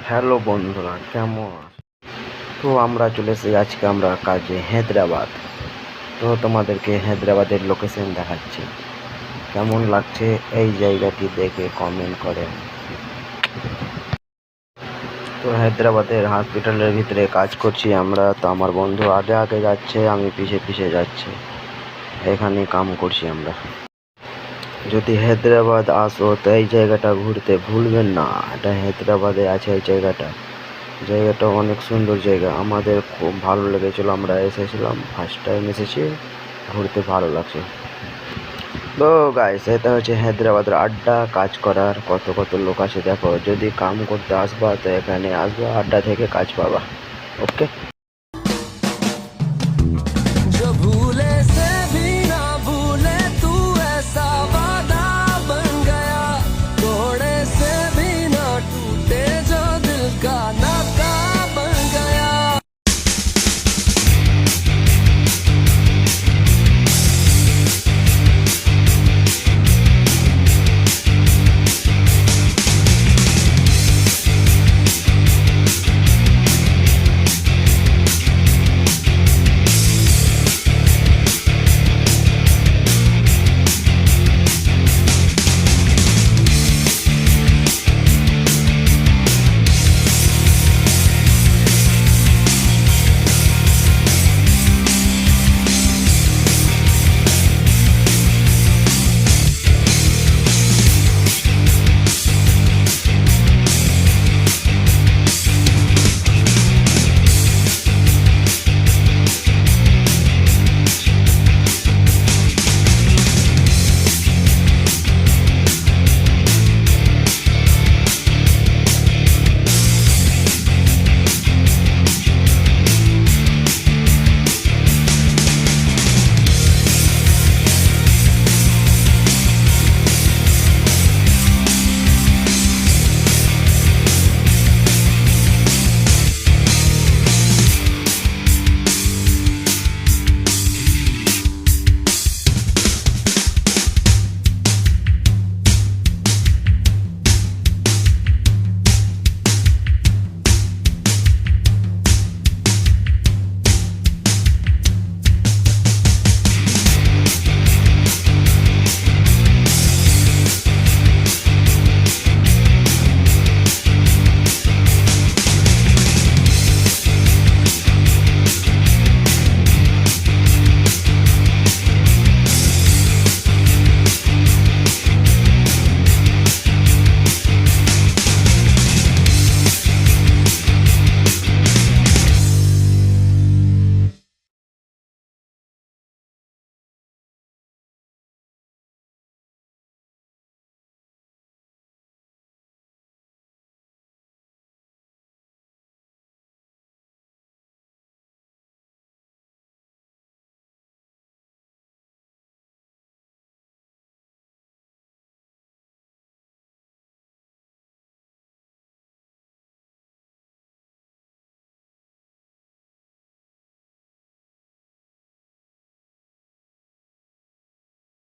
Hello বন্ধুরা, কেমন আছো? তো আমরা চলে এসেছি আজকে আমরা কাজে হায়দ্রাবাদ। তো তোমাদেরকে হায়দ্রাবাদের লোকেশন দেখাচ্ছি। কেমন লাগছে এই জায়গাটি দেখে কমেন্ট করেন। তো হায়দ্রাবাদের হসপিটালের ভিতরে কাজ করছি আমরা। তো আমার বন্ধু আগে আগে যাচ্ছে, আমি পিছে পিছে যাচ্ছি। এখানে কাম করছি আমরা। যদি হায়দ্রাবাদ আসো তো এই জায়গাটা ঘুরতে ভুলবেন না। এটা হায়দ্রাবাদে আছে এই জায়গাটা অনেক সুন্দর জায়গা। আমাদের খুব ভালো লেগেছিলো, আমরা এসেছিলাম, ফার্স্ট টাইম এসেছি, ঘুরতে ভালো লাগছে। তো গাইস, এটা হচ্ছে হায়দ্রাবাদের আড্ডা। কাজ করার কত কত লোক আছে দেখো। যদি কাম করতে আসবা তো এখানে আসবা, আড্ডা থেকে কাজ পাবা। ওকে।